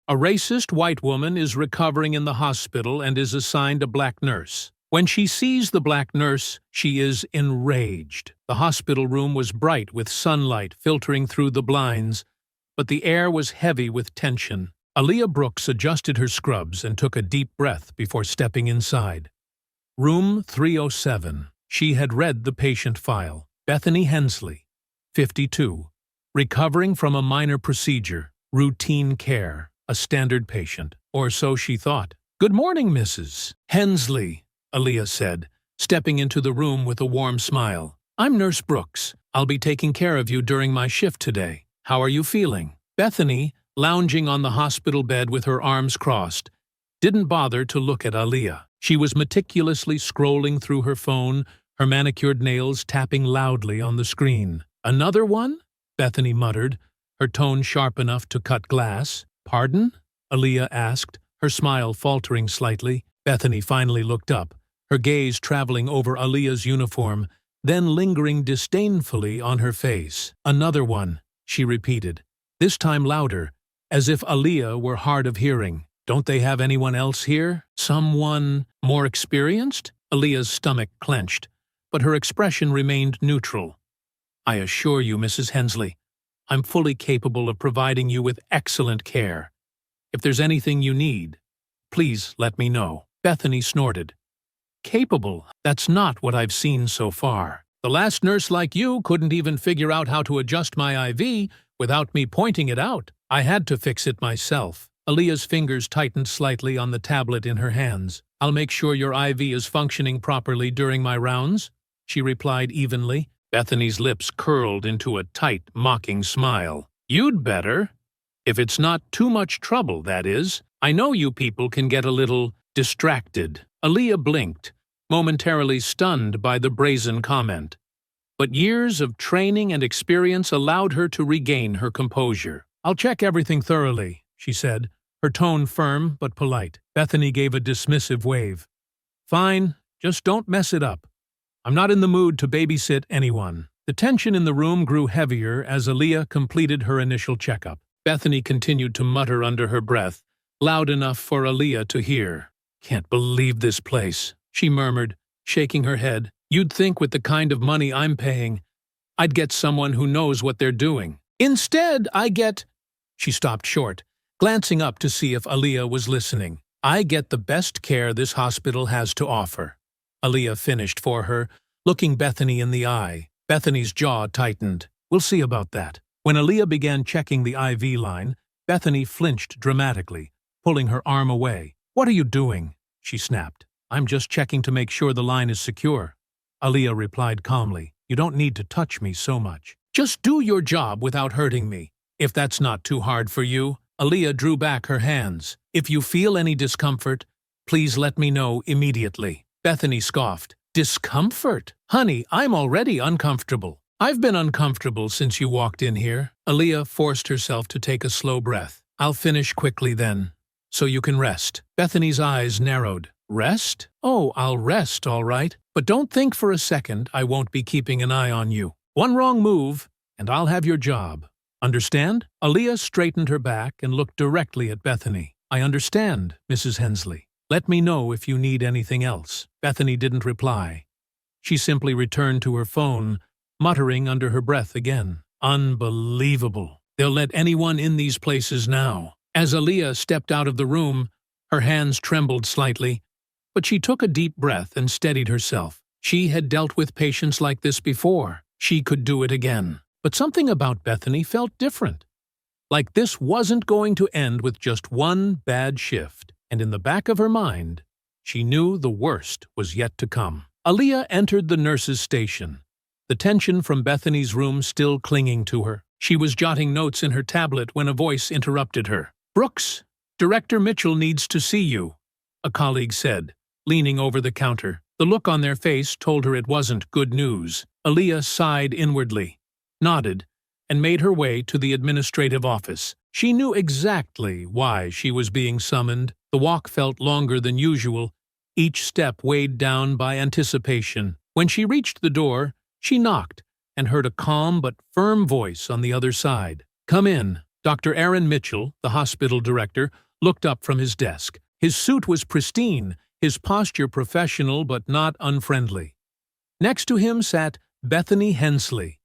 A racist white woman is recovering in the hospital and is assigned a black nurse. When she sees the black nurse, she is enraged. The hospital room was bright with sunlight filtering through the blinds, but the air was heavy with tension. Aaliyah Brooks adjusted her scrubs and took a deep breath before stepping inside. Room 307. She had read the patient file. Bethany Hensley, 52. Recovering from a minor procedure. Routine care. A standard patient. Or so she thought. "Good morning, Mrs. Hensley," Aaliyah said, stepping into the room with a warm smile. "I'm Nurse Brooks. I'll be taking care of you during my shift today. How are you feeling?" Bethany, lounging on the hospital bed with her arms crossed, didn't bother to look at Aaliyah. She was meticulously scrolling through her phone, her manicured nails tapping loudly on the screen. "Another one?" Bethany muttered, her tone sharp enough to cut glass. "Pardon?" Aaliyah asked, her smile faltering slightly. Bethany finally looked up, her gaze traveling over Aaliyah's uniform, then lingering disdainfully on her face. "Another one," she repeated, this time louder, as if Aaliyah were hard of hearing. "Don't they have anyone else here? Someone more experienced?" Aaliyah's stomach clenched, but her expression remained neutral. "I assure you, Mrs. Hensley, I'm fully capable of providing you with excellent care. If there's anything you need, please let me know." Bethany snorted. "Capable? That's not what I've seen so far. The last nurse like you couldn't even figure out how to adjust my IV without me pointing it out. I had to fix it myself." Aaliyah's fingers tightened slightly on the tablet in her hands. "I'll make sure your IV is functioning properly during my rounds," she replied evenly. Bethany's lips curled into a tight, mocking smile. "You'd better. If it's not too much trouble, that is. I know you people can get a little distracted." Aaliyah blinked, momentarily stunned by the brazen comment. But years of training and experience allowed her to regain her composure. "I'll check everything thoroughly," she said, her tone firm but polite. Bethany gave a dismissive wave. "Fine, just don't mess it up. I'm not in the mood to babysit anyone." The tension in the room grew heavier as Aaliyah completed her initial checkup. Bethany continued to mutter under her breath, loud enough for Aaliyah to hear. "Can't believe this place," she murmured, shaking her head. "You'd think with the kind of money I'm paying, I'd get someone who knows what they're doing. Instead, I get—" She stopped short, glancing up to see if Aaliyah was listening. "I get the best care this hospital has to offer," Aaliyah finished for her, looking Bethany in the eye. Bethany's jaw tightened. "We'll see about that." When Aaliyah began checking the IV line, Bethany flinched dramatically, pulling her arm away. "What are you doing?" she snapped. "I'm just checking to make sure the line is secure," Aaliyah replied calmly. "You don't need to touch me so much. Just do your job without hurting me, if that's not too hard for you." Aaliyah drew back her hands. "If you feel any discomfort, please let me know immediately." Bethany scoffed. "Discomfort? Honey, I'm already uncomfortable. I've been uncomfortable since you walked in here." Aaliyah forced herself to take a slow breath. "I'll finish quickly then, so you can rest." Bethany's eyes narrowed. "Rest? Oh, I'll rest, all right. But don't think for a second I won't be keeping an eye on you. One wrong move, and I'll have your job. Understand?" Aaliyah straightened her back and looked directly at Bethany. "I understand, Mrs. Hensley. Let me know if you need anything else." Bethany didn't reply. She simply returned to her phone, muttering under her breath again. "Unbelievable. They'll let anyone in these places now." As Aaliyah stepped out of the room, her hands trembled slightly, but she took a deep breath and steadied herself. She had dealt with patients like this before. She could do it again. But something about Bethany felt different. Like this wasn't going to end with just one bad shift, and in the back of her mind, she knew the worst was yet to come. Aaliyah entered the nurse's station, the tension from Bethany's room still clinging to her. She was jotting notes in her tablet when a voice interrupted her. "Brooks, Director Mitchell needs to see you," a colleague said, leaning over the counter. The look on their face told her it wasn't good news. Aaliyah sighed inwardly, nodded, and made her way to the administrative office. She knew exactly why she was being summoned. The walk felt longer than usual, each step weighed down by anticipation. When she reached the door, she knocked and heard a calm but firm voice on the other side. "Come in, Dr. Aaron Mitchell, the hospital director, looked up from his desk. His suit was pristine, his posture professional but not unfriendly. Next to him sat Bethany Hensley,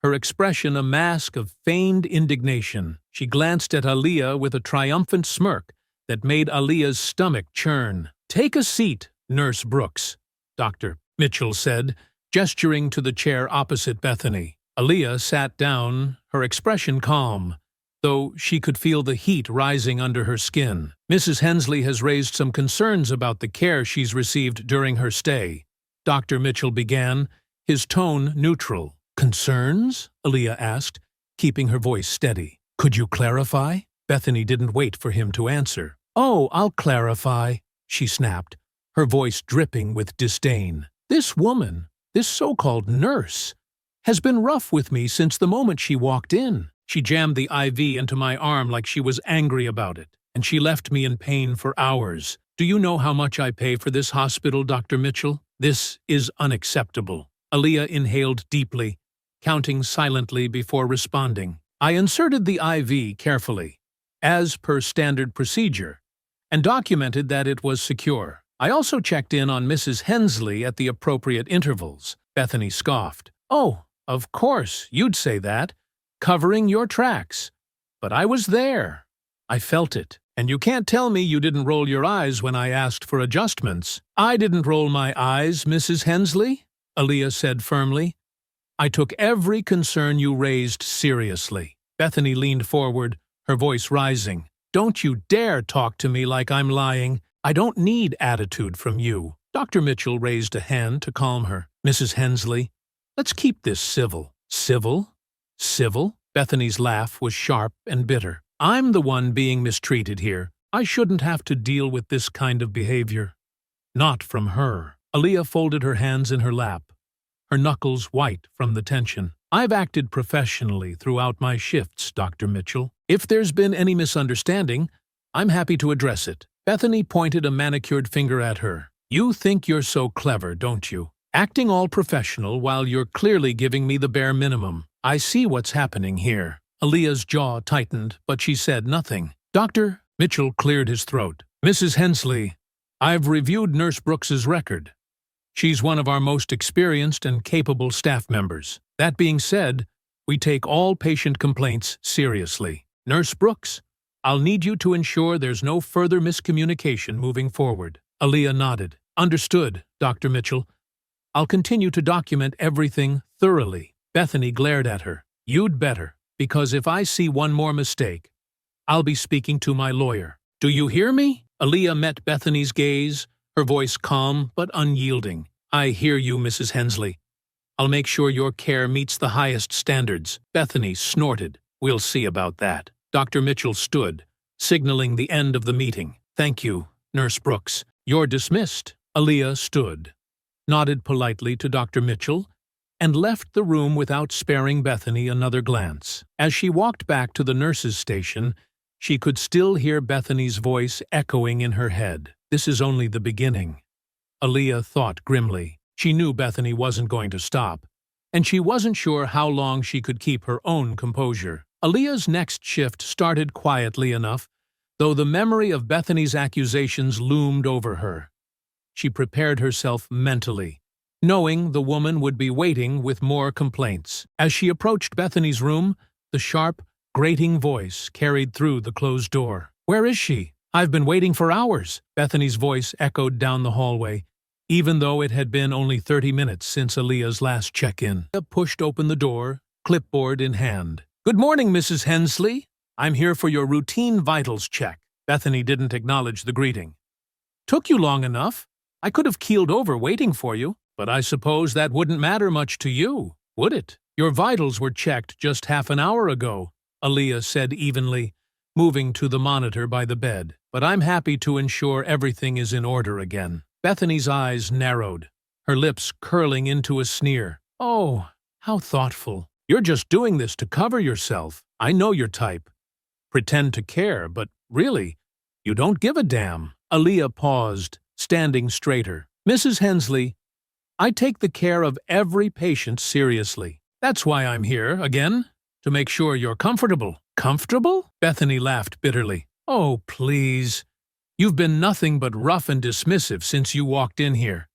her expression a mask of feigned indignation. She glanced at Aaliyah with a triumphant smirk that made Aaliyah's stomach churn. "Take a seat, Nurse Brooks," Dr. Mitchell said, gesturing to the chair opposite Bethany. Aaliyah sat down, her expression calm, though she could feel the heat rising under her skin. "Mrs. Hensley has raised some concerns about the care she's received during her stay," Dr. Mitchell began, his tone neutral. "Concerns?" Aaliyah asked, keeping her voice steady. "Could you clarify?" Bethany didn't wait for him to answer. "Oh, I'll clarify," she snapped, her voice dripping with disdain. "This woman, this so-called nurse, has been rough with me since the moment she walked in. She jammed the IV into my arm like she was angry about it, and she left me in pain for hours. Do you know how much I pay for this hospital, Dr. Mitchell? This is unacceptable." Aaliyah inhaled deeply, counting silently before responding. "I inserted the IV carefully, as per standard procedure, and documented that it was secure. I also checked in on Mrs. Hensley at the appropriate intervals." Bethany scoffed. "Oh, of course, you'd say that, covering your tracks. But I was there. I felt it. And you can't tell me you didn't roll your eyes when I asked for adjustments." "I didn't roll my eyes, Mrs. Hensley," Aaliyah said firmly. "I took every concern you raised seriously." Bethany leaned forward, her voice rising. "Don't you dare talk to me like I'm lying. I don't need attitude from you." Dr. Mitchell raised a hand to calm her. "Mrs. Hensley, let's keep this civil." "Civil? Civil?" Bethany's laugh was sharp and bitter. "I'm the one being mistreated here. I shouldn't have to deal with this kind of behavior. Not from her." Aaliyah folded her hands in her lap, her knuckles white from the tension. "I've acted professionally throughout my shifts, Dr. Mitchell. If there's been any misunderstanding, I'm happy to address it." Bethany pointed a manicured finger at her. "You think you're so clever, don't you? Acting all professional while you're clearly giving me the bare minimum. I see what's happening here." Aaliyah's jaw tightened, but she said nothing. Dr. Mitchell cleared his throat. "Mrs. Hensley, I've reviewed Nurse Brooks's record. She's one of our most experienced and capable staff members. That being said, we take all patient complaints seriously. Nurse Brooks, I'll need you to ensure there's no further miscommunication moving forward." Aaliyah nodded. "Understood, Dr. Mitchell. I'll continue to document everything thoroughly." Bethany glared at her. "You'd better, because if I see one more mistake, I'll be speaking to my lawyer. Do you hear me?" Aaliyah met Bethany's gaze, her voice calm but unyielding. "I hear you, Mrs. Hensley. I'll make sure your care meets the highest standards." Bethany snorted. "We'll see about that." Dr. Mitchell stood, signaling the end of the meeting. "Thank you, Nurse Brooks. You're dismissed." Aaliyah stood, nodded politely to Dr. Mitchell, and left the room without sparing Bethany another glance. As she walked back to the nurse's station, she could still hear Bethany's voice echoing in her head. "This is only the beginning," Aaliyah thought grimly. She knew Bethany wasn't going to stop, and she wasn't sure how long she could keep her own composure. Aaliyah's next shift started quietly enough, though the memory of Bethany's accusations loomed over her. She prepared herself mentally, knowing the woman would be waiting with more complaints. As she approached Bethany's room, the sharp, grating voice carried through the closed door. "Where is she? I've been waiting for hours." Bethany's voice echoed down the hallway, even though it had been only 30 minutes since Aaliyah's last check-in. Aaliyah pushed open the door, clipboard in hand. "Good morning, Mrs. Hensley. I'm here for your routine vitals check." Bethany didn't acknowledge the greeting. "Took you long enough. I could have keeled over waiting for you, but I suppose that wouldn't matter much to you, would it? Your vitals were checked just half an hour ago," Aaliyah said evenly, moving to the monitor by the bed. "But I'm happy to ensure everything is in order again." Bethany's eyes narrowed, her lips curling into a sneer. "Oh, how thoughtful. You're just doing this to cover yourself. I know your type. Pretend to care, but really, you don't give a damn." Aaliyah paused, standing straighter. "Mrs. Hensley, I take the care of every patient seriously. That's why I'm here, again, to make sure you're comfortable. Comfortable? Bethany laughed bitterly. Oh, please. You've been nothing but rough and dismissive since you walked in here.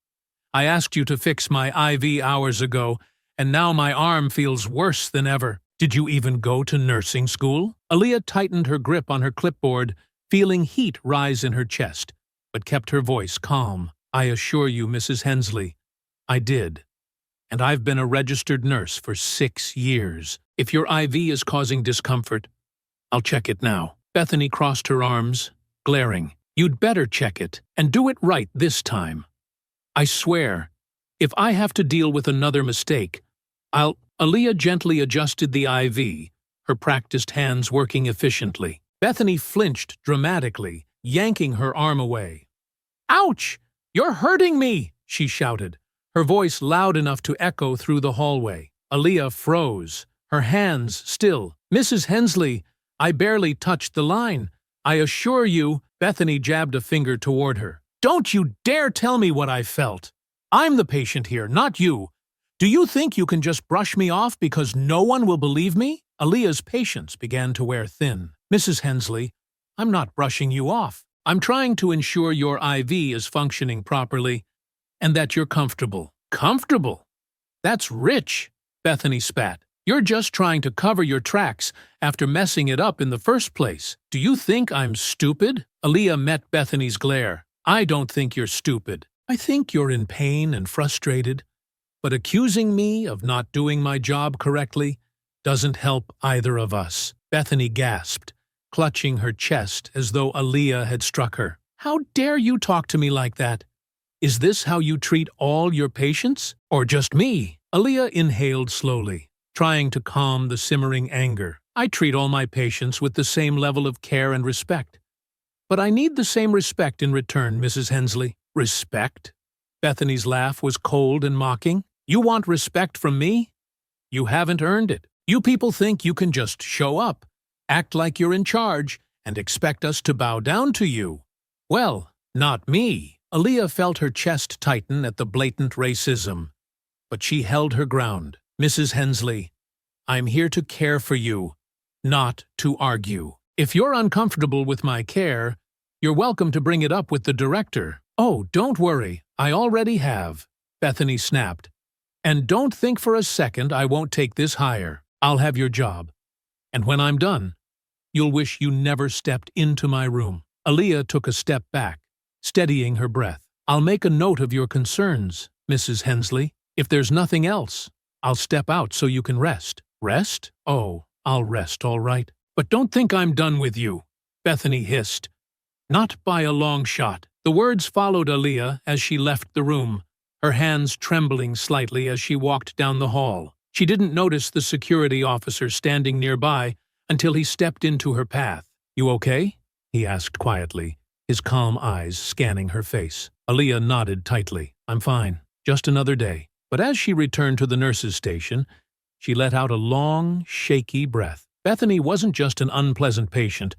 I asked you to fix my IV hours ago, and now my arm feels worse than ever. Did you even go to nursing school? Aaliyah tightened her grip on her clipboard, feeling heat rise in her chest, but kept her voice calm. I assure you, Mrs. Hensley, I did. And I've been a registered nurse for 6 years. If your IV is causing discomfort, I'll check it now. Bethany crossed her arms, glaring. You'd better check it, and do it right this time. I swear, if I have to deal with another mistake, I'll… Aaliyah gently adjusted the IV, her practiced hands working efficiently. Bethany flinched dramatically, yanking her arm away. Ouch! You're hurting me! She shouted, her voice loud enough to echo through the hallway. Aaliyah froze, her hands still. Mrs. Hensley, I barely touched the line. I assure you… Bethany jabbed a finger toward her. Don't you dare tell me what I felt. I'm the patient here, not you. Do you think you can just brush me off because no one will believe me? Aaliyah's patience began to wear thin. Mrs. Hensley, I'm not brushing you off. I'm trying to ensure your IV is functioning properly and that you're comfortable. Comfortable? That's rich, Bethany spat. You're just trying to cover your tracks after messing it up in the first place. Do you think I'm stupid? Aaliyah met Bethany's glare. I don't think you're stupid. I think you're in pain and frustrated. But accusing me of not doing my job correctly doesn't help either of us. Bethany gasped, clutching her chest as though Aaliyah had struck her. How dare you talk to me like that? Is this how you treat all your patients? Or just me? Aaliyah inhaled slowly, trying to calm the simmering anger. I treat all my patients with the same level of care and respect. But I need the same respect in return, Mrs. Hensley. Respect? Bethany's laugh was cold and mocking. You want respect from me? You haven't earned it. You people think you can just show up, act like you're in charge, and expect us to bow down to you. Well, not me. Aaliyah felt her chest tighten at the blatant racism, but she held her ground. Mrs. Hensley, I'm here to care for you, not to argue. If you're uncomfortable with my care, you're welcome to bring it up with the director. Oh, don't worry, I already have, Bethany snapped. And don't think for a second I won't take this higher. I'll have your job. And when I'm done, you'll wish you never stepped into my room. Aaliyah took a step back, steadying her breath. I'll make a note of your concerns, Mrs. Hensley. If there's nothing else, I'll step out so you can rest. Rest? Oh, I'll rest, all right. But don't think I'm done with you, Bethany hissed. Not by a long shot. The words followed Aaliyah as she left the room, her hands trembling slightly as she walked down the hall. She didn't notice the security officer standing nearby until he stepped into her path. You okay? He asked quietly, his calm eyes scanning her face. Aaliyah nodded tightly. I'm fine. Just another day. But as she returned to the nurse's station, she let out a long, shaky breath. Bethany wasn't just an unpleasant patient.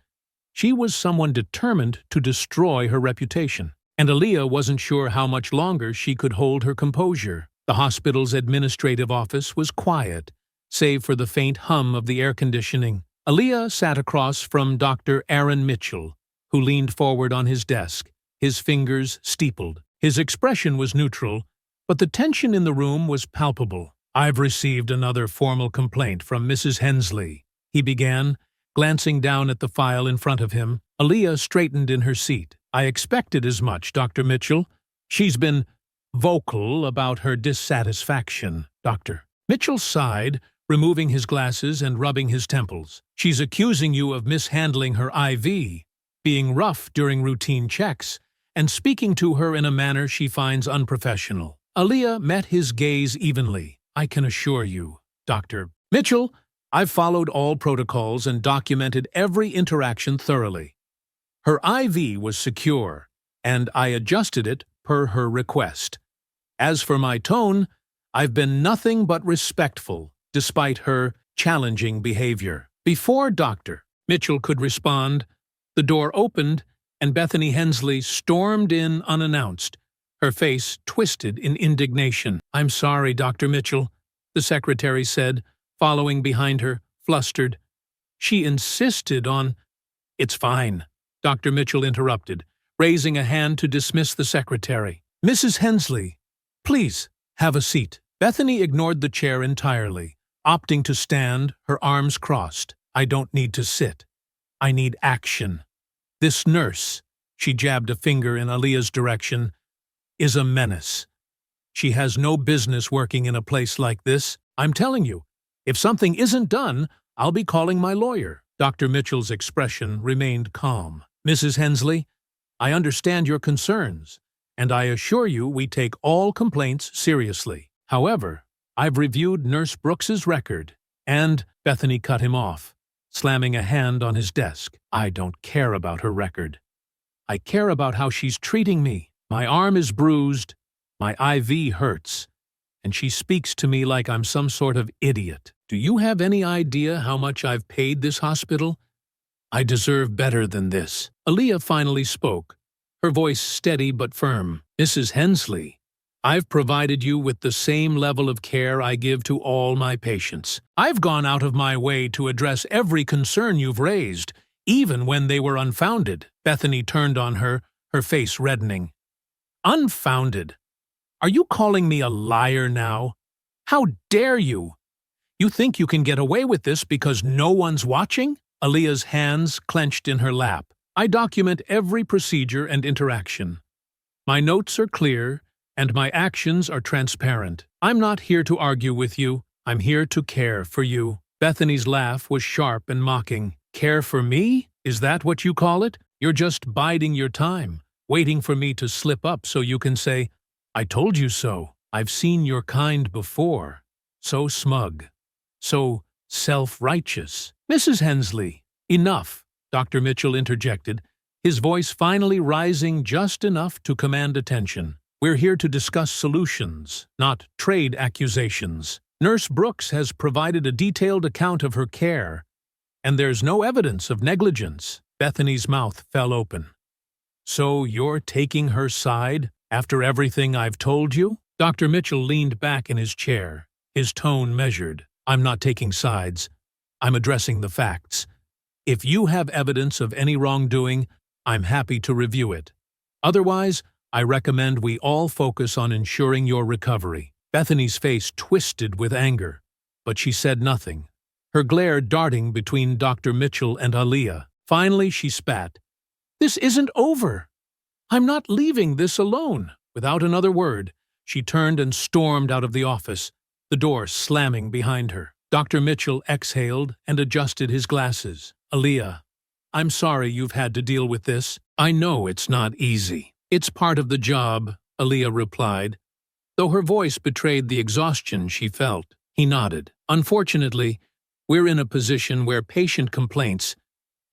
She was someone determined to destroy her reputation. And Aaliyah wasn't sure how much longer she could hold her composure. The hospital's administrative office was quiet, save for the faint hum of the air conditioning. Aaliyah sat across from Dr. Aaron Mitchell, who leaned forward on his desk, his fingers steepled. His expression was neutral, but the tension in the room was palpable. I've received another formal complaint from Mrs. Hensley, he began, glancing down at the file in front of him. Aaliyah straightened in her seat. I expected as much, Dr. Mitchell. She's been vocal about her dissatisfaction, Dr. Mitchell sighed, removing his glasses and rubbing his temples. She's accusing you of mishandling her IV, being rough during routine checks, and speaking to her in a manner she finds unprofessional. Aaliyah met his gaze evenly. I can assure you, Dr. Mitchell, I've followed all protocols and documented every interaction thoroughly. Her IV was secure, and I adjusted it per her request. As for my tone, I've been nothing but respectful, despite her challenging behavior. Before Dr. Mitchell could respond, the door opened and Bethany Hensley stormed in unannounced, her face twisted in indignation. I'm sorry, Dr. Mitchell, the secretary said, following behind her, flustered. She insisted on— "It's fine," Dr. Mitchell interrupted, raising a hand to dismiss the secretary. "Mrs. Hensley, please, have a seat." Bethany ignored the chair entirely, opting to stand, her arms crossed. "I don't need to sit. I need action. This nurse," she jabbed a finger in Aaliyah's direction, "is a menace. She has no business working in a place like this. I'm telling you, if something isn't done, I'll be calling my lawyer." Dr. Mitchell's expression remained calm. "Mrs. Hensley, I understand your concerns, and I assure you we take all complaints seriously. However, I've reviewed Nurse Brooks's record, and—" Bethany cut him off, slamming a hand on his desk. "I don't care about her record. I care about how she's treating me. My arm is bruised, my IV hurts, and she speaks to me like I'm some sort of idiot. Do you have any idea how much I've paid this hospital? I deserve better than this." Aaliyah finally spoke, her voice steady but firm. "Mrs. Hensley, I've provided you with the same level of care I give to all my patients. I've gone out of my way to address every concern you've raised, even when they were unfounded." Bethany turned on her, her face reddening. "Unfounded? Are you calling me a liar now? How dare you? You think you can get away with this because no one's watching?" Aaliyah's hands clenched in her lap. "I document every procedure and interaction. My notes are clear, and my actions are transparent. I'm not here to argue with you. I'm here to care for you." Bethany's laugh was sharp and mocking. "Care for me? Is that what you call it? You're just biding your time, waiting for me to slip up so you can say, 'I told you so.' I've seen your kind before. So smug. So self-righteous." "Mrs. Hensley, enough," Dr. Mitchell interjected, his voice finally rising just enough to command attention. "We're here to discuss solutions, not trade accusations. Nurse Brooks has provided a detailed account of her care, and there's no evidence of negligence." Bethany's mouth fell open. "So you're taking her side after everything I've told you?" Dr. Mitchell leaned back in his chair, his tone measured. "I'm not taking sides. I'm addressing the facts. If you have evidence of any wrongdoing, I'm happy to review it. Otherwise, I recommend we all focus on ensuring your recovery." Bethany's face twisted with anger, but she said nothing, her glare darting between Dr. Mitchell and Aaliyah. Finally, she spat. "This isn't over. I'm not leaving this alone." Without another word, she turned and stormed out of the office, the door slamming behind her. Dr. Mitchell exhaled and adjusted his glasses. "Aaliyah, I'm sorry you've had to deal with this. I know it's not easy." "It's part of the job," Aaliyah replied, though her voice betrayed the exhaustion she felt. He nodded. "Unfortunately, we're in a position where patient complaints,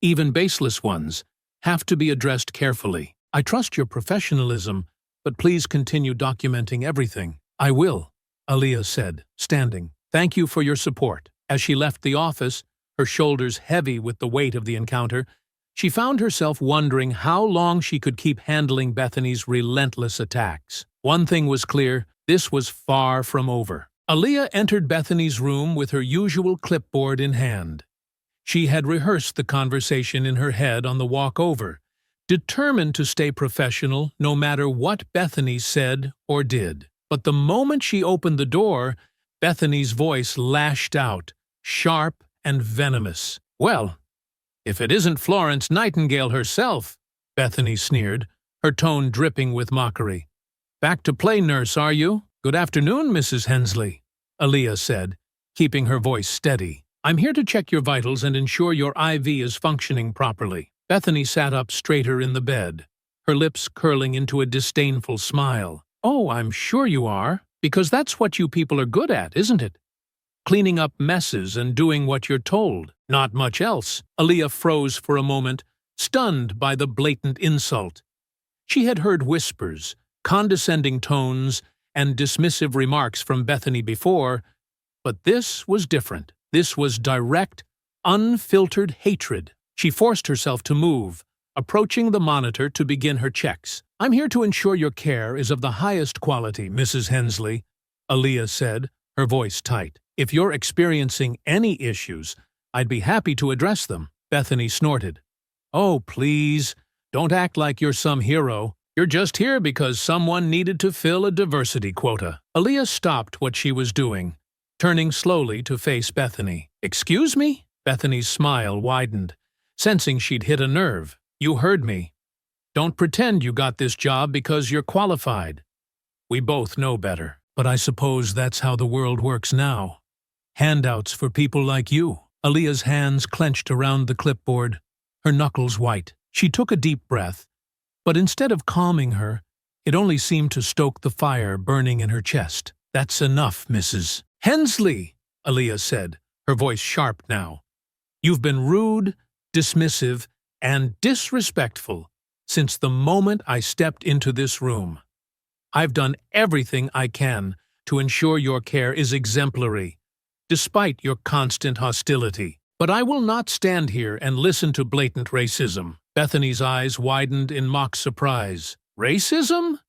even baseless ones, have to be addressed carefully. I trust your professionalism, but please continue documenting everything." "I will," Aaliyah said, standing. "Thank you for your support." As she left the office, her shoulders heavy with the weight of the encounter, she found herself wondering how long she could keep handling Bethany's relentless attacks. One thing was clear, this was far from over. Aaliyah entered Bethany's room with her usual clipboard in hand. She had rehearsed the conversation in her head on the walk over, determined to stay professional no matter what Bethany said or did. But the moment she opened the door, Bethany's voice lashed out, sharp and venomous. "Well, if it isn't Florence Nightingale herself," Bethany sneered, her tone dripping with mockery. "Back to play nurse, are you?" "Good afternoon, Mrs. Hensley," Aaliyah said, keeping her voice steady. "I'm here to check your vitals and ensure your IV is functioning properly." Bethany sat up straighter in the bed, her lips curling into a disdainful smile. "Oh, I'm sure you are, because that's what you people are good at, isn't it? Cleaning up messes and doing what you're told. Not much else." Aaliyah froze for a moment, stunned by the blatant insult. She had heard whispers, condescending tones, and dismissive remarks from Bethany before, but this was different. This was direct, unfiltered hatred. She forced herself to move, approaching the monitor to begin her checks. "I'm here to ensure your care is of the highest quality, Mrs. Hensley," Aaliyah said, her voice tight. "If you're experiencing any issues, I'd be happy to address them. Bethany snorted. Oh, please, don't act like you're some hero. You're just here because someone needed to fill a diversity quota. Aaliyah stopped what she was doing, turning slowly to face Bethany. Excuse me? Bethany's smile widened, sensing she'd hit a nerve. You heard me. Don't pretend you got this job because you're qualified. We both know better. But I suppose that's how the world works now. Handouts for people like you. Aaliyah's hands clenched around the clipboard, her knuckles white. She took a deep breath, but instead of calming her, it only seemed to stoke the fire burning in her chest. That's enough, Mrs. Hensley, Aaliyah said, her voice sharp now. You've been rude, dismissive, and disrespectful since the moment I stepped into this room. I've done everything I can to ensure your care is exemplary, despite your constant hostility. But I will not stand here and listen to blatant racism. Bethany's eyes widened in mock surprise. Racism?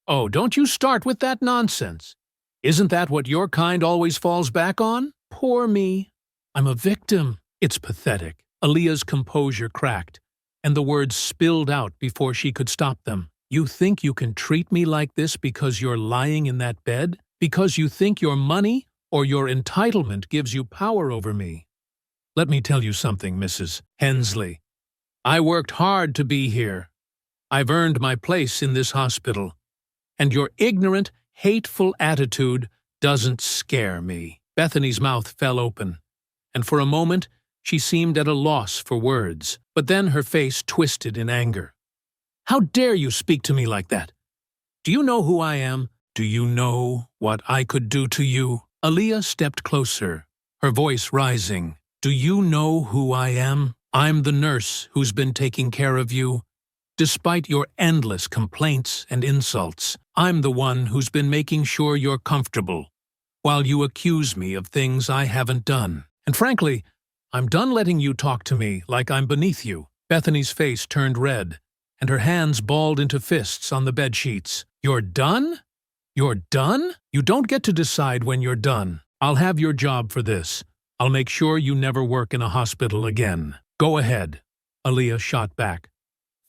Oh, don't you start with that nonsense. Isn't that what your kind always falls back on? Poor me. I'm a victim. It's pathetic. Aaliyah's composure cracked, and the words spilled out before she could stop them. You think you can treat me like this because you're lying in that bed? Because you think your money or your entitlement gives you power over me? Let me tell you something, Mrs. Hensley. I worked hard to be here. I've earned my place in this hospital, and your ignorant, hateful attitude doesn't scare me. Bethany's mouth fell open, and for a moment she seemed at a loss for words, but then her face twisted in anger. How dare you speak to me like that? Do you know who I am? Do you know what I could do to you? Aaliyah stepped closer, her voice rising. Do you know who I am? I'm the nurse who's been taking care of you. Despite your endless complaints and insults, I'm the one who's been making sure you're comfortable, while you accuse me of things I haven't done. And frankly, I'm done letting you talk to me like I'm beneath you. Bethany's face turned red, and her hands balled into fists on the bedsheets. You're done? You're done? You don't get to decide when you're done. I'll have your job for this. I'll make sure you never work in a hospital again. Go ahead, Aaliyah shot back.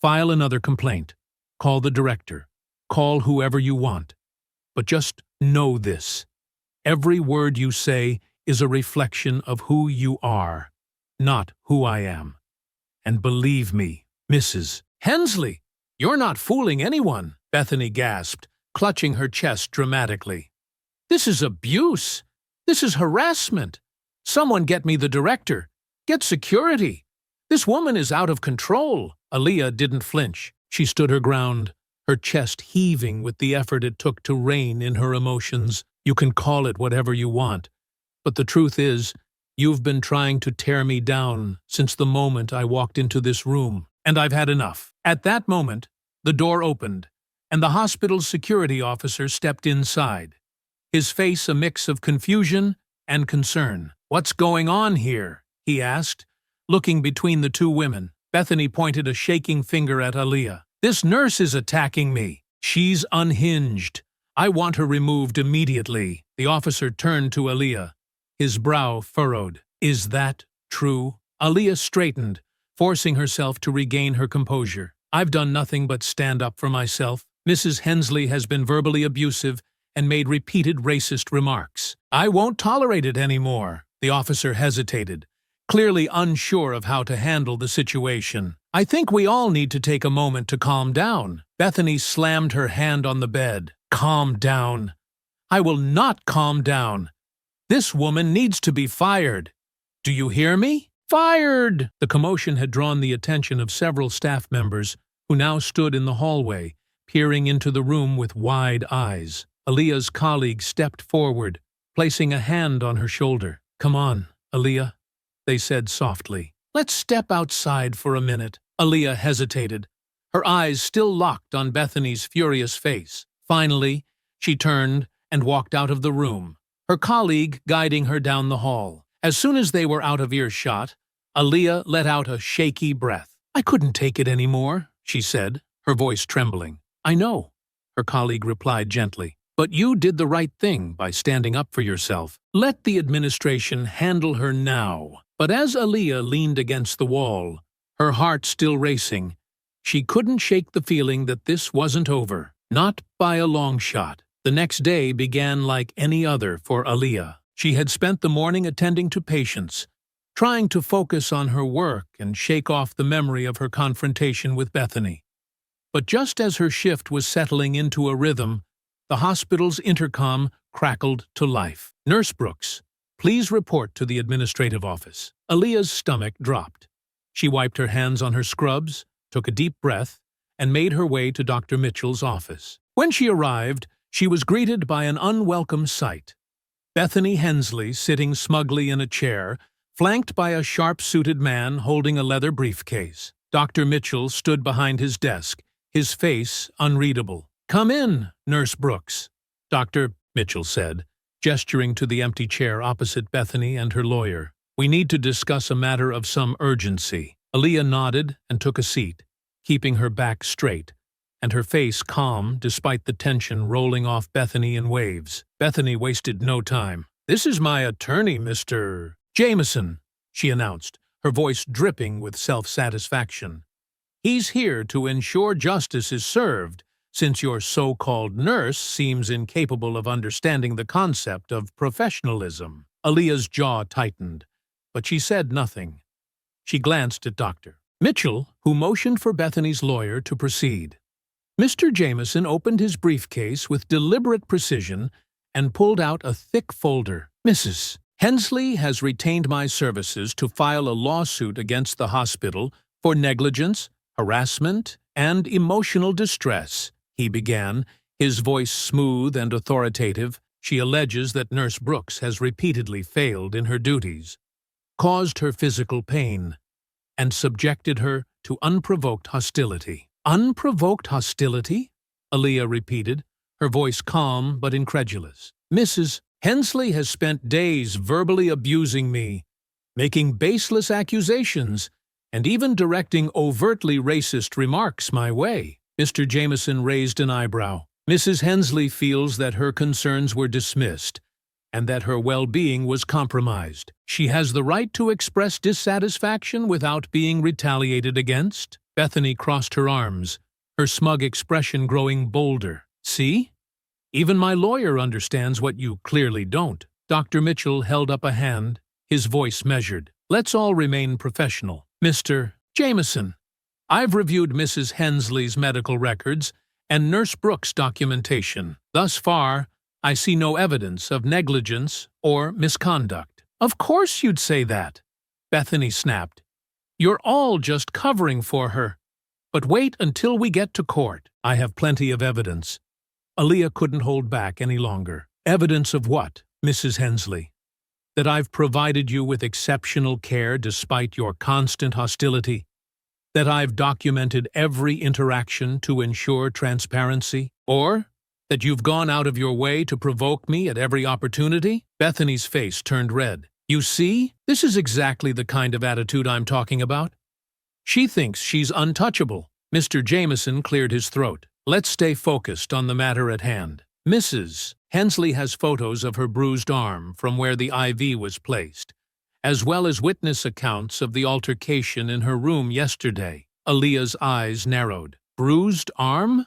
File another complaint. Call the director. Call whoever you want. But just know this. Every word you say is a reflection of who you are, not who I am. And believe me, Mrs. Hensley, you're not fooling anyone, Bethany gasped, clutching her chest dramatically. This is abuse. This is harassment. Someone get me the director. Get security. This woman is out of control. Aaliyah didn't flinch. She stood her ground, her chest heaving with the effort it took to rein in her emotions. You can call it whatever you want, but the truth is, you've been trying to tear me down since the moment I walked into this room, and I've had enough. At that moment, the door opened, and the hospital's security officer stepped inside, his face a mix of confusion and concern. What's going on here? He asked, looking between the two women. Bethany pointed a shaking finger at Aaliyah. This nurse is attacking me. She's unhinged. I want her removed immediately. The officer turned to Aaliyah, his brow furrowed. Is that true? Aaliyah straightened, forcing herself to regain her composure. I've done nothing but stand up for myself. Mrs. Hensley has been verbally abusive and made repeated racist remarks. I won't tolerate it anymore. The officer hesitated, clearly unsure of how to handle the situation. I think we all need to take a moment to calm down. Bethany slammed her hand on the bed. Calm down. I will not calm down. This woman needs to be fired. Do you hear me? Fired! The commotion had drawn the attention of several staff members who now stood in the hallway, peering into the room with wide eyes. Aaliyah's colleague stepped forward, placing a hand on her shoulder. Come on, Aaliyah, they said softly. Let's step outside for a minute. Aaliyah hesitated, her eyes still locked on Bethany's furious face. Finally, she turned and walked out of the room, her colleague guiding her down the hall. As soon as they were out of earshot, Aaliyah let out a shaky breath. I couldn't take it anymore, she said, her voice trembling. I know, her colleague replied gently. But you did the right thing by standing up for yourself. Let the administration handle her now. But as Aaliyah leaned against the wall, her heart still racing, she couldn't shake the feeling that this wasn't over. Not by a long shot. The next day began like any other for Aaliyah. She had spent the morning attending to patients, trying to focus on her work and shake off the memory of her confrontation with Bethany. But just as her shift was settling into a rhythm, the hospital's intercom crackled to life. "Nurse Brooks, please report to the administrative office." Aaliyah's stomach dropped. She wiped her hands on her scrubs, took a deep breath, and made her way to Dr. Mitchell's office. When she arrived, she was greeted by an unwelcome sight. Bethany Hensley sitting smugly in a chair, flanked by a sharp-suited man holding a leather briefcase. Dr. Mitchell stood behind his desk, his face unreadable. "Come in, Nurse Brooks," Dr. Mitchell said, gesturing to the empty chair opposite Bethany and her lawyer. "We need to discuss a matter of some urgency." Aaliyah nodded and took a seat, keeping her back straight, and her face calm despite the tension rolling off Bethany in waves. Bethany wasted no time. "This is my attorney, Mr. Jameson," she announced, her voice dripping with self-satisfaction. "He's here to ensure justice is served, since your so-called nurse seems incapable of understanding the concept of professionalism." Aaliyah's jaw tightened, but she said nothing. She glanced at Dr. Mitchell, who motioned for Bethany's lawyer to proceed. Mr. Jameson opened his briefcase with deliberate precision and pulled out a thick folder. "Mrs. Hensley has retained my services to file a lawsuit against the hospital for negligence, harassment, and emotional distress," he began, his voice smooth and authoritative. "She alleges that Nurse Brooks has repeatedly failed in her duties, caused her physical pain, and subjected her to unprovoked hostility." "Unprovoked hostility?" Aaliyah repeated, her voice calm but incredulous. "Mrs. Hensley has spent days verbally abusing me, making baseless accusations, and even directing overtly racist remarks my way." Mr. Jameson raised an eyebrow. "Mrs. Hensley feels that her concerns were dismissed and that her well-being was compromised. She has the right to express dissatisfaction without being retaliated against." Bethany crossed her arms, her smug expression growing bolder. "See? Even my lawyer understands what you clearly don't." Dr. Mitchell held up a hand, his voice measured. "Let's all remain professional. Mr. Jameson, I've reviewed Mrs. Hensley's medical records and Nurse Brooks' documentation. Thus far, I see no evidence of negligence or misconduct." "Of course you'd say that," Bethany snapped. "You're all just covering for her. But wait until we get to court. I have plenty of evidence." Aaliyah couldn't hold back any longer. "Evidence of what, Mrs. Hensley? That I've provided you with exceptional care despite your constant hostility? That I've documented every interaction to ensure transparency? Or that you've gone out of your way to provoke me at every opportunity?" Bethany's face turned red. "You see, this is exactly the kind of attitude I'm talking about. She thinks she's untouchable." Mr. Jameson cleared his throat. "Let's stay focused on the matter at hand. Mrs. Hensley has photos of her bruised arm from where the IV was placed, as well as witness accounts of the altercation in her room yesterday." Aaliyah's eyes narrowed. "Bruised arm?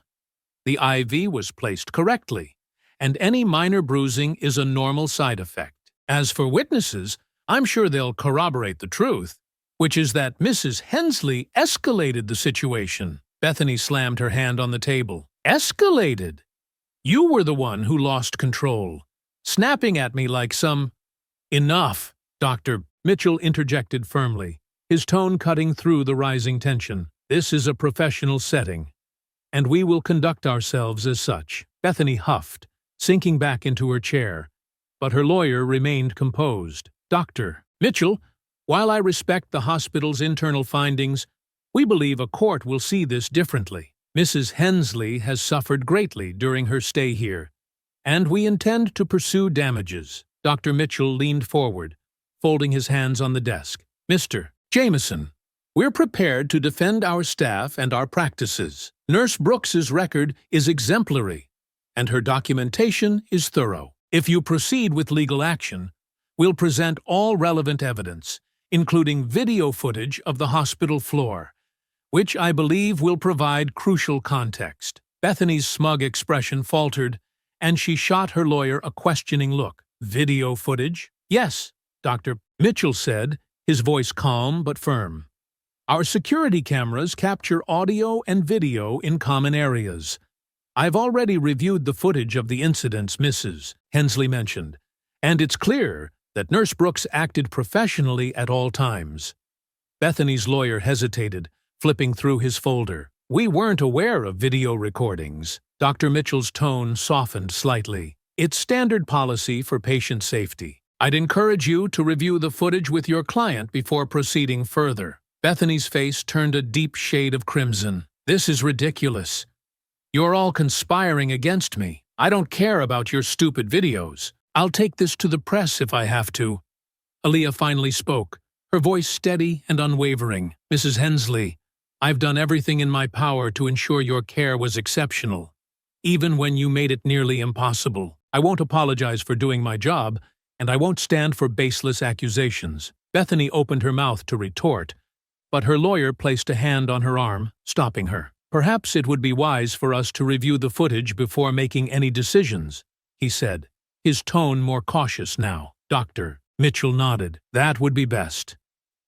The IV was placed correctly, and any minor bruising is a normal side effect. As for witnesses, I'm sure they'll corroborate the truth, which is that Mrs. Hensley escalated the situation." Bethany slammed her hand on the table. "Escalated? You were the one who lost control, snapping at me like some—" "Enough," Dr. Mitchell interjected firmly, his tone cutting through the rising tension. "This is a professional setting, and we will conduct ourselves as such." Bethany huffed, sinking back into her chair, but her lawyer remained composed. "Dr. Mitchell, while I respect the hospital's internal findings, we believe a court will see this differently. Mrs. Hensley has suffered greatly during her stay here, and we intend to pursue damages." Dr. Mitchell leaned forward, folding his hands on the desk. "Mr. Jameson, we're prepared to defend our staff and our practices. Nurse Brooks's record is exemplary, and her documentation is thorough. If you proceed with legal action, we'll present all relevant evidence, including video footage of the hospital floor, which I believe will provide crucial context. Bethany's smug expression faltered, and she shot her lawyer a questioning look. Video footage? Yes, Dr. Mitchell said, his voice calm but firm. Our security cameras capture audio and video in common areas. I've already reviewed the footage of the incidents Mrs. Hensley mentioned, and it's clear that Nurse Brooks acted professionally at all times. Bethany's lawyer hesitated, flipping through his folder. We weren't aware of video recordings. Dr. Mitchell's tone softened slightly. It's standard policy for patient safety. I'd encourage you to review the footage with your client before proceeding further. Bethany's face turned a deep shade of crimson. This is ridiculous. You're all conspiring against me. I don't care about your stupid videos. I'll take this to the press if I have to. Aaliyah finally spoke, her voice steady and unwavering. Mrs. Hensley, I've done everything in my power to ensure your care was exceptional, even when you made it nearly impossible. I won't apologize for doing my job, and I won't stand for baseless accusations. Bethany opened her mouth to retort, but her lawyer placed a hand on her arm, stopping her. Perhaps it would be wise for us to review the footage before making any decisions, he said, his tone more cautious now. Dr. Mitchell nodded. That would be best.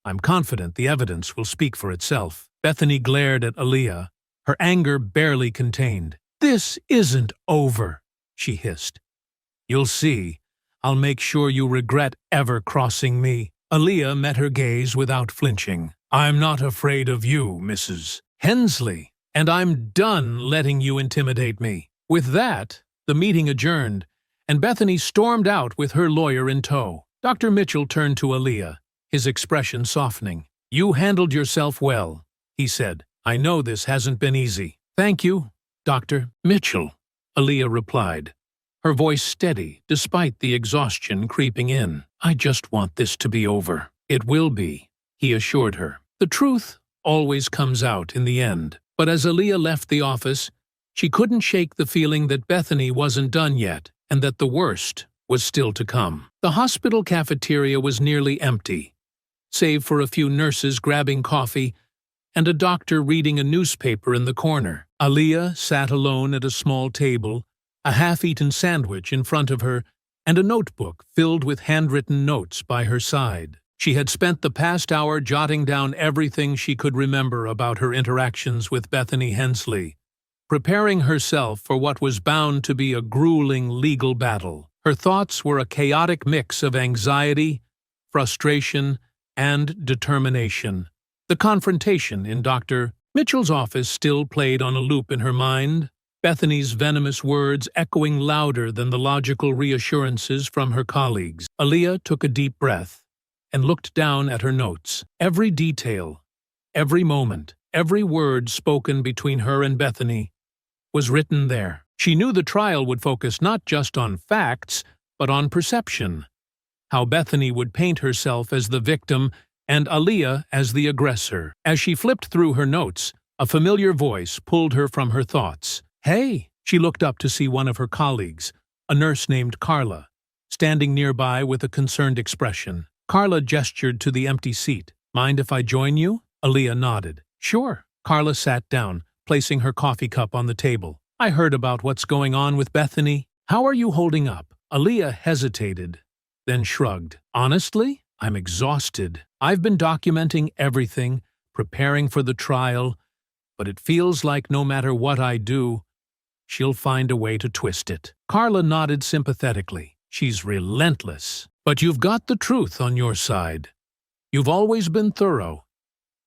I'm confident the evidence will speak for itself. Bethany glared at Aaliyah, her anger barely contained. This isn't over, she hissed. You'll see. I'll make sure you regret ever crossing me. Aaliyah met her gaze without flinching. I'm not afraid of you, Mrs. Hensley, and I'm done letting you intimidate me. With that, the meeting adjourned, and Bethany stormed out with her lawyer in tow. Dr. Mitchell turned to Aaliyah, his expression softening. You handled yourself well, he said. I know this hasn't been easy. Thank you, Dr. Mitchell, Aaliyah replied, her voice steady despite the exhaustion creeping in. I just want this to be over. It will be, he assured her. The truth always comes out in the end. But as Aaliyah left the office, she couldn't shake the feeling that Bethany wasn't done yet, and that the worst was still to come. The hospital cafeteria was nearly empty, save for a few nurses grabbing coffee and a doctor reading a newspaper in the corner. Aaliyah sat alone at a small table, a half-eaten sandwich in front of her, and a notebook filled with handwritten notes by her side. She had spent the past hour jotting down everything she could remember about her interactions with Bethany Hensley, preparing herself for what was bound to be a grueling legal battle. Her thoughts were a chaotic mix of anxiety, frustration, and determination. The confrontation in Dr. Mitchell's office still played on a loop in her mind, Bethany's venomous words echoing louder than the logical reassurances from her colleagues. Aaliyah took a deep breath and looked down at her notes. Every detail, every moment, every word spoken between her and Bethany was written there. She knew the trial would focus not just on facts, but on perception. How Bethany would paint herself as the victim and Aaliyah as the aggressor. As she flipped through her notes, a familiar voice pulled her from her thoughts. Hey! She looked up to see one of her colleagues, a nurse named Carla, standing nearby with a concerned expression. Carla gestured to the empty seat. Mind if I join you? Aaliyah nodded. Sure. Carla sat down, placing her coffee cup on the table. I heard about what's going on with Bethany. How are you holding up? Aaliyah hesitated, then shrugged. Honestly, I'm exhausted. I've been documenting everything, preparing for the trial, but it feels like no matter what I do, she'll find a way to twist it. Carla nodded sympathetically. She's relentless. But you've got the truth on your side. You've always been thorough,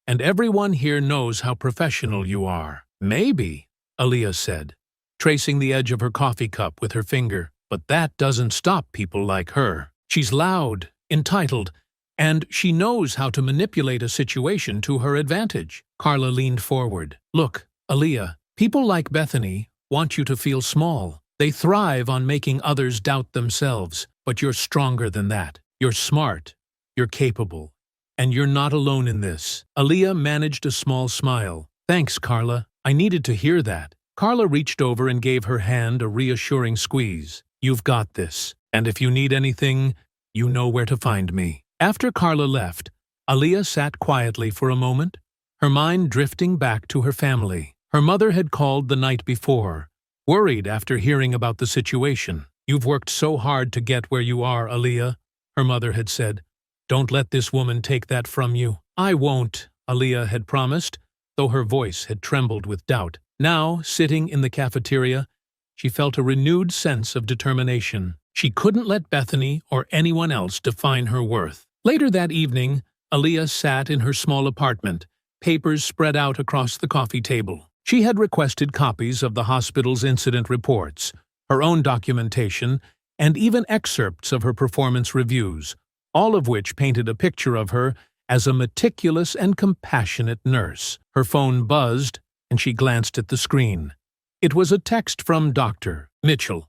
and everyone here knows how professional you are. Maybe, Aaliyah said, tracing the edge of her coffee cup with her finger, but that doesn't stop people like her. She's loud, entitled, and she knows how to manipulate a situation to her advantage. Carla leaned forward. Look, Aaliyah, people like Bethany want you to feel small. They thrive on making others doubt themselves, but you're stronger than that. You're smart, you're capable, and you're not alone in this. Aaliyah managed a small smile. Thanks, Carla. I needed to hear that. Carla reached over and gave her hand a reassuring squeeze. You've got this, and if you need anything, you know where to find me. After Carla left, Aaliyah sat quietly for a moment, her mind drifting back to her family. Her mother had called the night before, worried after hearing about the situation. "You've worked so hard to get where you are, Aaliyah," her mother had said. "Don't let this woman take that from you." "I won't," Aaliyah had promised, though her voice had trembled with doubt. Now, sitting in the cafeteria, she felt a renewed sense of determination. She couldn't let Bethany or anyone else define her worth. Later that evening, Aaliyah sat in her small apartment, papers spread out across the coffee table. She had requested copies of the hospital's incident reports, her own documentation, and even excerpts of her performance reviews, all of which painted a picture of her as a meticulous and compassionate nurse. Her phone buzzed, and she glanced at the screen. It was a text from Dr. Mitchell.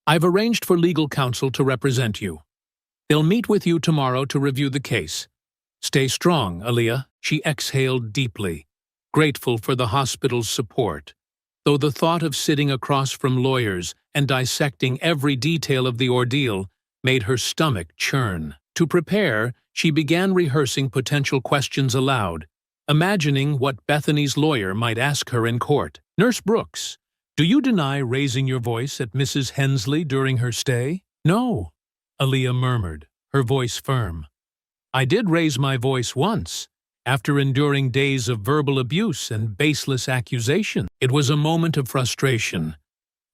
"I've arranged for legal counsel to represent you. They'll meet with you tomorrow to review the case. Stay strong, Aaliyah." She exhaled deeply, grateful for the hospital's support, though the thought of sitting across from lawyers and dissecting every detail of the ordeal made her stomach churn. To prepare, she began rehearsing potential questions aloud, imagining what Bethany's lawyer might ask her in court. "Nurse Brooks, do you deny raising your voice at Mrs. Hensley during her stay?" "No," Aaliyah murmured, her voice firm. "I did raise my voice once, after enduring days of verbal abuse and baseless accusation. It was a moment of frustration,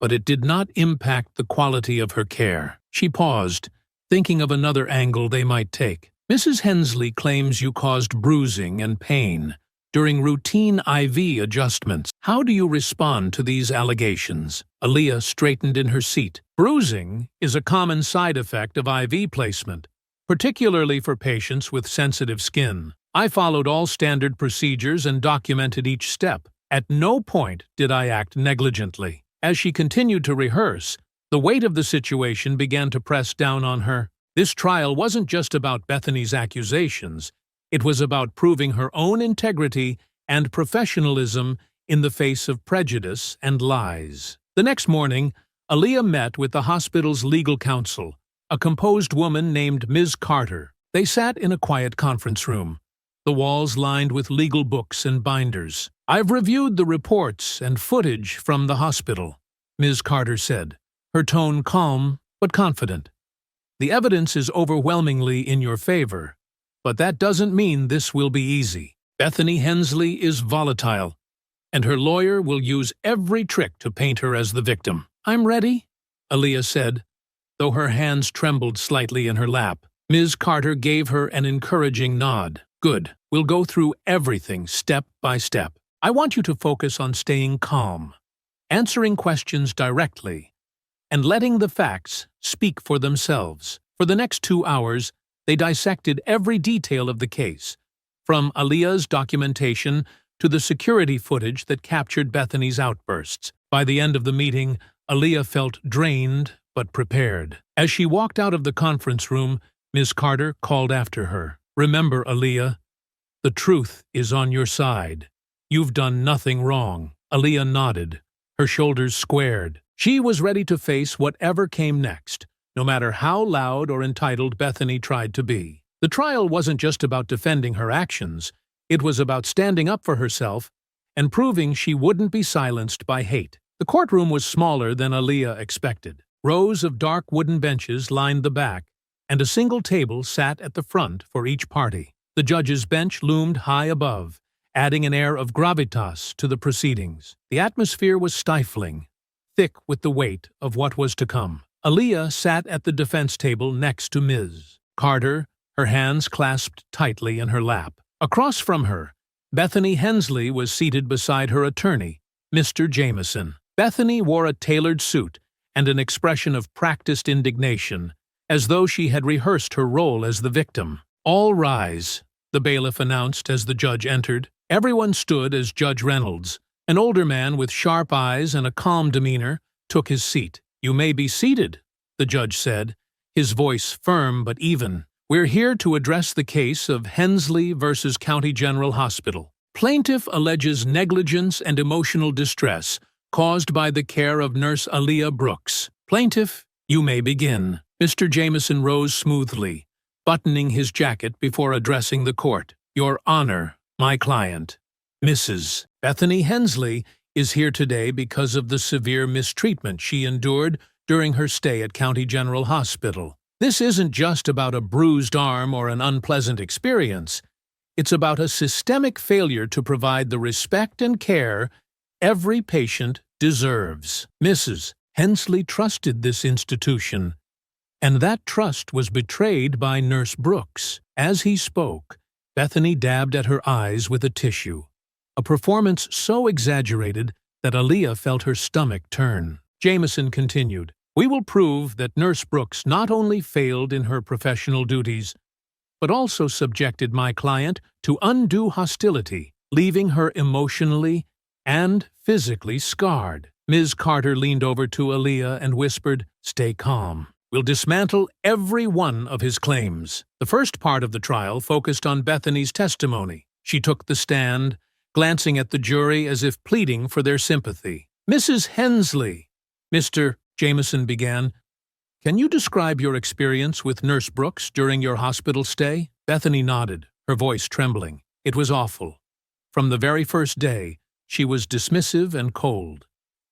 but it did not impact the quality of her care." She paused, thinking of another angle they might take. "Mrs. Hensley claims you caused bruising and pain during routine IV adjustments. How do you respond to these allegations?" Aaliyah straightened in her seat. "Bruising is a common side effect of IV placement, particularly for patients with sensitive skin. I followed all standard procedures and documented each step. At no point did I act negligently." As she continued to rehearse, the weight of the situation began to press down on her. This trial wasn't just about Bethany's accusations. It was about proving her own integrity and professionalism in the face of prejudice and lies. The next morning, Aaliyah met with the hospital's legal counsel, a composed woman named Ms. Carter. They sat in a quiet conference room, the walls lined with legal books and binders. "I've reviewed the reports and footage from the hospital," Ms. Carter said, her tone calm but confident. "The evidence is overwhelmingly in your favor, but that doesn't mean this will be easy. Bethany Hensley is volatile, and her lawyer will use every trick to paint her as the victim." "I'm ready," Aaliyah said, though her hands trembled slightly in her lap. Ms. Carter gave her an encouraging nod. "Good. We'll go through everything step by step. I want you to focus on staying calm, answering questions directly, and letting the facts speak for themselves." For the next 2 hours, they dissected every detail of the case, from Aaliyah's documentation to the security footage that captured Bethany's outbursts. By the end of the meeting, Aaliyah felt drained but prepared. As she walked out of the conference room, Ms. Carter called after her. "Remember, Aaliyah, the truth is on your side. You've done nothing wrong." Aaliyah nodded, her shoulders squared. She was ready to face whatever came next, no matter how loud or entitled Bethany tried to be. The trial wasn't just about defending her actions, it was about standing up for herself and proving she wouldn't be silenced by hate. The courtroom was smaller than Aaliyah expected. Rows of dark wooden benches lined the back, and a single table sat at the front for each party. The judge's bench loomed high above, adding an air of gravitas to the proceedings. The atmosphere was stifling, thick with the weight of what was to come. Aaliyah sat at the defense table next to Ms. Carter, her hands clasped tightly in her lap. Across from her, Bethany Hensley was seated beside her attorney, Mr. Jameson. Bethany wore a tailored suit and an expression of practiced indignation, as though she had rehearsed her role as the victim. "All rise," the bailiff announced as the judge entered. Everyone stood as Judge Reynolds, an older man with sharp eyes and a calm demeanor, took his seat. "You may be seated," the judge said, his voice firm but even. "We're here to address the case of Hensley versus County General Hospital. Plaintiff alleges negligence and emotional distress caused by the care of Nurse Aaliyah Brooks. Plaintiff, you may begin." Mr. Jameson rose smoothly, buttoning his jacket before addressing the court. Your Honor, my client, Mrs. Bethany Hensley, is here today because of the severe mistreatment she endured during her stay at County General Hospital. This isn't just about a bruised arm or an unpleasant experience. It's about a systemic failure to provide the respect and care every patient deserves. Mrs. Hensley trusted this institution, and that trust was betrayed by Nurse Brooks. As he spoke, Bethany dabbed at her eyes with a tissue, a performance so exaggerated that Aaliyah felt her stomach turn. Jameson continued, "We will prove that Nurse Brooks not only failed in her professional duties, but also subjected my client to undue hostility, leaving her emotionally and physically scarred." Ms. Carter leaned over to Aaliyah and whispered, "Stay calm. We'll dismantle every one of his claims." The first part of the trial focused on Bethany's testimony. She took the stand, glancing at the jury as if pleading for their sympathy. "Mrs. Hensley," Mr. Jameson began, "can you describe your experience with Nurse Brooks during your hospital stay?" Bethany nodded, her voice trembling. "It was awful. From the very first day, she was dismissive and cold.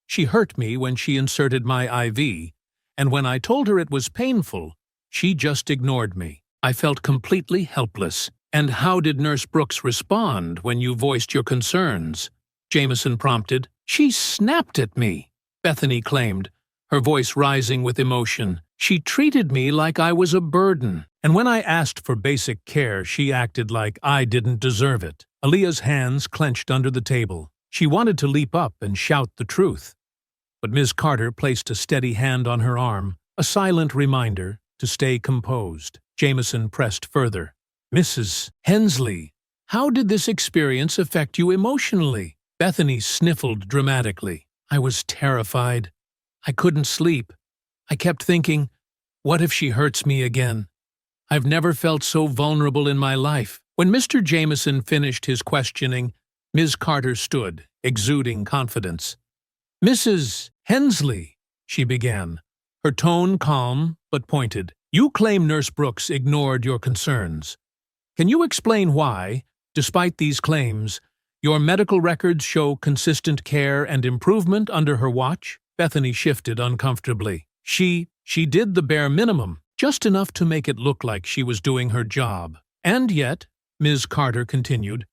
She hurt me when she inserted my IV, and when I told her it was painful, she just ignored me. I felt completely helpless." "And how did Nurse Brooks respond when you voiced your concerns?" Jameson prompted. "She snapped at me," Bethany claimed, her voice rising with emotion. "She treated me like I was a burden, and when I asked for basic care, she acted like I didn't deserve it." Aaliyah's hands clenched under the table. She wanted to leap up and shout the truth, but Ms. Carter placed a steady hand on her arm, a silent reminder to stay composed. Jameson pressed further. "Mrs. Hensley, how did this experience affect you emotionally?" Bethany sniffled dramatically. "I was terrified. I couldn't sleep. I kept thinking, what if she hurts me again? I've never felt so vulnerable in my life." When Mr. Jameson finished his questioning, Ms. Carter stood, exuding confidence. "Mrs. Hensley," she began, her tone calm but pointed, "you claim Nurse Brooks ignored your concerns. Can you explain why, despite these claims, your medical records show consistent care and improvement under her watch?" Bethany shifted uncomfortably. She did the bare minimum, just enough to make it look like she was doing her job. "And yet," Ms. Carter continued,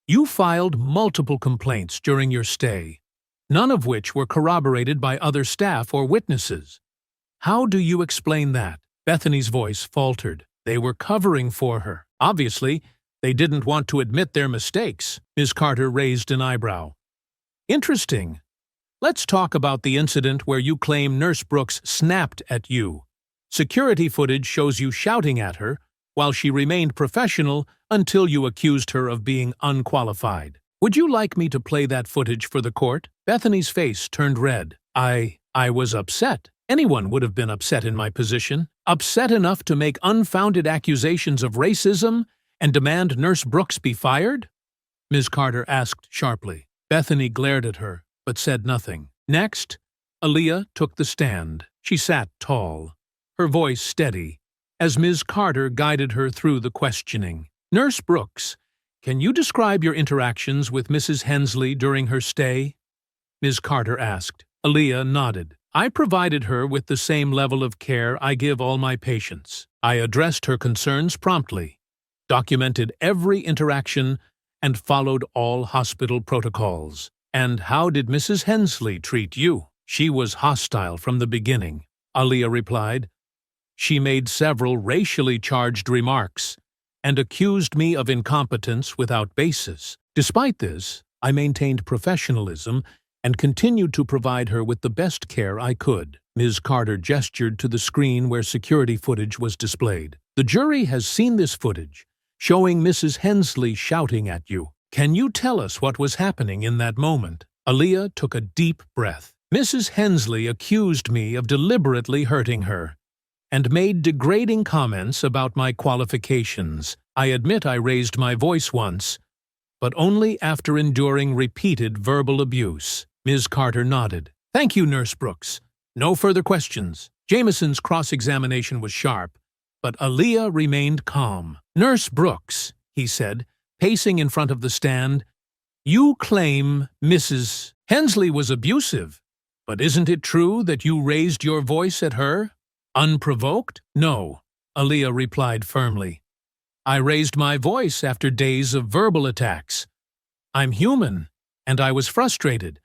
"you filed multiple complaints during your stay, none of which were corroborated by other staff or witnesses. How do you explain that?" Bethany's voice faltered. They were covering for her. Obviously, they didn't want to admit their mistakes. Ms. Carter raised an eyebrow. "Interesting. Let's talk about the incident where you claim Nurse Brooks snapped at you. Security footage shows you shouting at her, while she remained professional until you accused her of being unqualified. Would you like me to play that footage for the court?" Bethany's face turned red. I was upset. Anyone would have been upset in my position. Upset enough to make unfounded accusations of racism and demand Nurse Brooks be fired? Ms. Carter asked sharply. Bethany glared at her, but said nothing. Next, Aaliyah took the stand. She sat tall, her voice steady, as Ms. Carter guided her through the questioning. "Nurse Brooks, can you describe your interactions with Mrs. Hensley during her stay?" Ms. Carter asked. Aaliyah nodded. "I provided her with the same level of care I give all my patients. I addressed her concerns promptly, documented every interaction, and followed all hospital protocols." "And how did Mrs. Hensley treat you?" "She was hostile from the beginning," Aaliyah replied. "She made several racially charged remarks and accused me of incompetence without basis. Despite this, I maintained professionalism and continued to provide her with the best care I could." Ms. Carter gestured to the screen where security footage was displayed. "The jury has seen this footage, showing Mrs. Hensley shouting at you. Can you tell us what was happening in that moment?" Aaliyah took a deep breath. "Mrs. Hensley accused me of deliberately hurting her and made degrading comments about my qualifications. I admit I raised my voice once, but only after enduring repeated verbal abuse." Ms. Carter nodded. "Thank you, Nurse Brooks. No further questions." Jameson's cross-examination was sharp, but Aaliyah remained calm. "Nurse Brooks," he said, pacing in front of the stand, "you claim Mrs. Hensley was abusive, but isn't it true that you raised your voice at her? Unprovoked?" "No," Aaliyah replied firmly. "I raised my voice after days of verbal attacks. I'm human, and I was frustrated,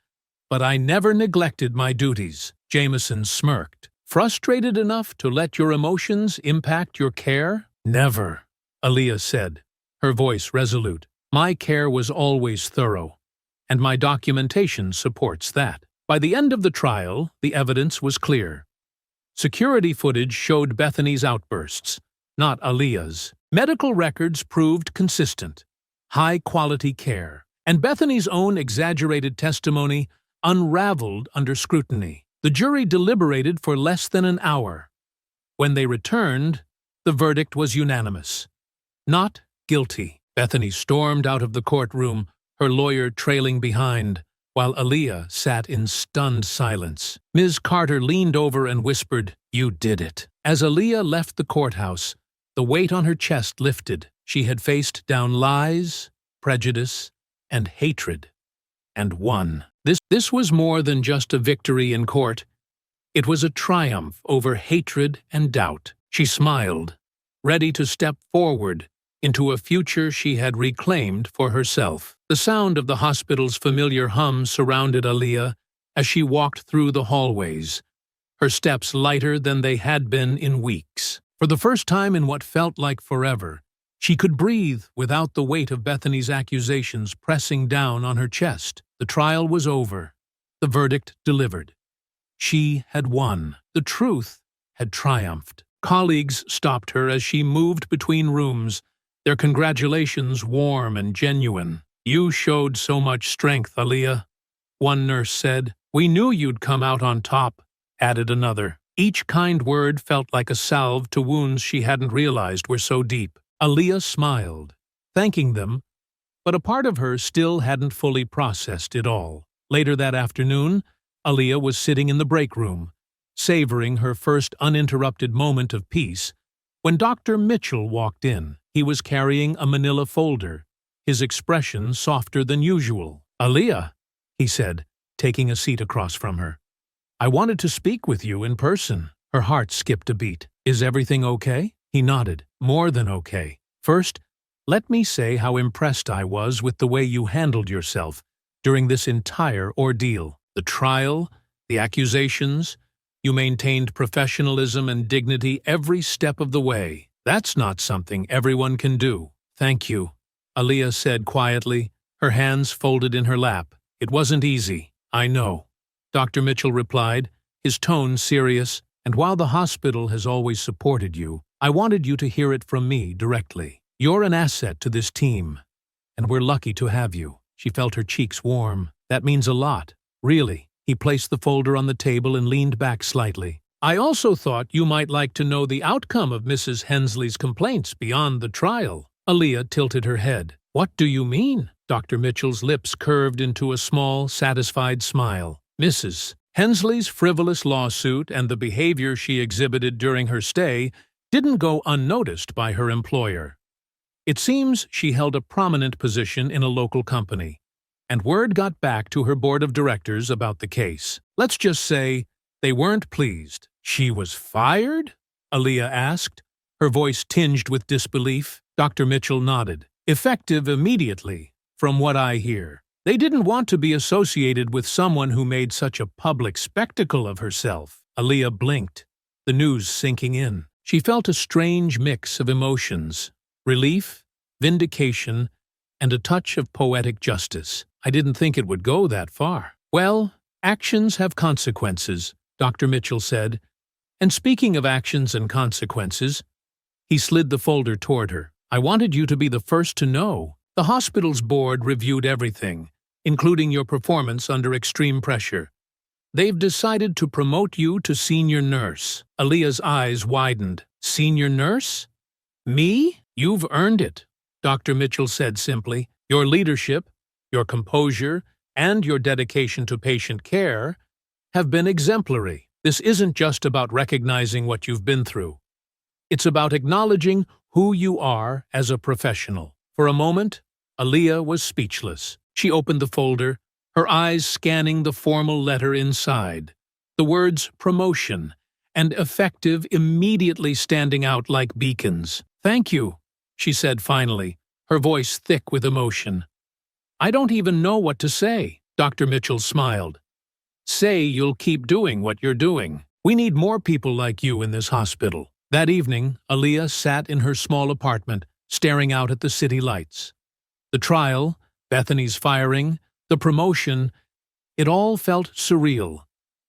but I never neglected my duties." Jameson smirked. "Frustrated enough to let your emotions impact your care?" "Never," Aaliyah said, her voice resolute. "My care was always thorough, and my documentation supports that." By the end of the trial, the evidence was clear. Security footage showed Bethany's outbursts, not Aaliyah's. Medical records proved consistent, high-quality care, and Bethany's own exaggerated testimony unraveled under scrutiny. The jury deliberated for less than an hour. When they returned, the verdict was unanimous. Not guilty. Bethany stormed out of the courtroom, her lawyer trailing behind, while Aaliyah sat in stunned silence. Ms. Carter leaned over and whispered, "You did it." As Aaliyah left the courthouse, the weight on her chest lifted. She had faced down lies, prejudice, and hatred, and won. This was more than just a victory in court. It was a triumph over hatred and doubt. She smiled, ready to step forward into a future she had reclaimed for herself. The sound of the hospital's familiar hum surrounded Aaliyah as she walked through the hallways, her steps lighter than they had been in weeks. For the first time in what felt like forever, she could breathe without the weight of Bethany's accusations pressing down on her chest. The trial was over. The verdict delivered. She had won. The truth had triumphed. Colleagues stopped her as she moved between rooms, their congratulations warm and genuine. "You showed so much strength, Aaliyah," one nurse said. "We knew you'd come out on top," added another. Each kind word felt like a salve to wounds she hadn't realized were so deep. Aaliyah smiled, thanking them, but a part of her still hadn't fully processed it all. Later that afternoon, Aaliyah was sitting in the break room, savoring her first uninterrupted moment of peace, when Dr. Mitchell walked in. He was carrying a manila folder, his expression softer than usual. "Aaliyah," he said, taking a seat across from her. "I wanted to speak with you in person." Her heart skipped a beat. "Is everything okay?" He nodded. "More than okay. First, let me say how impressed I was with the way you handled yourself during this entire ordeal. The trial, the accusations, you maintained professionalism and dignity every step of the way. That's not something everyone can do." "Thank you," Aaliyah said quietly, her hands folded in her lap. "It wasn't easy, I know," Dr. Mitchell replied, his tone serious. "And while the hospital has always supported you, I wanted you to hear it from me directly. You're an asset to this team, and we're lucky to have you." She felt her cheeks warm. "That means a lot, really." He placed the folder on the table and leaned back slightly. "I also thought you might like to know the outcome of Mrs. Hensley's complaints beyond the trial." Aaliyah tilted her head. "What do you mean?" Dr. Mitchell's lips curved into a small, satisfied smile. "Mrs. Hensley's frivolous lawsuit and the behavior she exhibited during her stay didn't go unnoticed by her employer. It seems she held a prominent position in a local company, and word got back to her board of directors about the case. Let's just say they weren't pleased." "She was fired?" Aaliyah asked, her voice tinged with disbelief. Dr. Mitchell nodded. "Effective immediately, from what I hear. They didn't want to be associated with someone who made such a public spectacle of herself." Aaliyah blinked, the news sinking in. She felt a strange mix of emotions: relief, vindication, and a touch of poetic justice. "I didn't think it would go that far." "Well, actions have consequences," Dr. Mitchell said. "And speaking of actions and consequences," he slid the folder toward her. "I wanted you to be the first to know. The hospital's board reviewed everything, including your performance under extreme pressure. They've decided to promote you to senior nurse." Aaliyah's eyes widened. "Senior nurse? Me? You've earned it," Dr. Mitchell said simply. "Your leadership, your composure, and your dedication to patient care have been exemplary. This isn't just about recognizing what you've been through. It's about acknowledging who you are as a professional. For a moment, Aaliyah was speechless. She opened the folder, her eyes scanning the formal letter inside. The words promotion and effective immediately standing out like beacons. "Thank you," she said finally, her voice thick with emotion. "I don't even know what to say," Dr. Mitchell smiled. "Say you'll keep doing what you're doing. We need more people like you in this hospital." That evening, Aaliyah sat in her small apartment, staring out at the city lights. The trial, Bethany's firing, the promotion, it all felt surreal,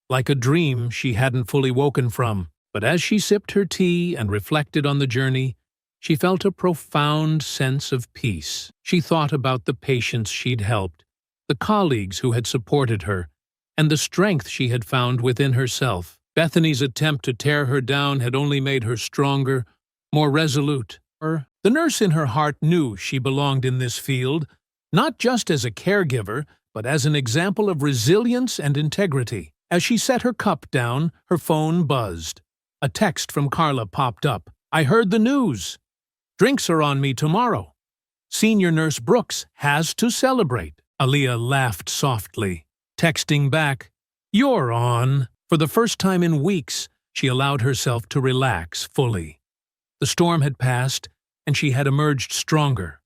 like a dream she hadn't fully woken from. But as she sipped her tea and reflected on the journey, she felt a profound sense of peace. She thought about the patients she'd helped, the colleagues who had supported her, and the strength she had found within herself. Bethany's attempt to tear her down had only made her stronger, more resolute. The nurse in her heart knew she belonged in this field, not just as a caregiver, but as an example of resilience and integrity. As she set her cup down, her phone buzzed. A text from Carla popped up. "I heard the news. Drinks are on me tomorrow. Senior Nurse Brooks has to celebrate." Aaliyah laughed softly, texting back, "You're on." For the first time in weeks, she allowed herself to relax fully. The storm had passed, and she had emerged stronger.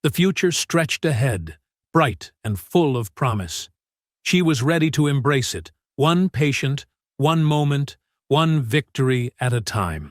The future stretched ahead, bright and full of promise. She was ready to embrace it, one patient, one moment, one victory at a time.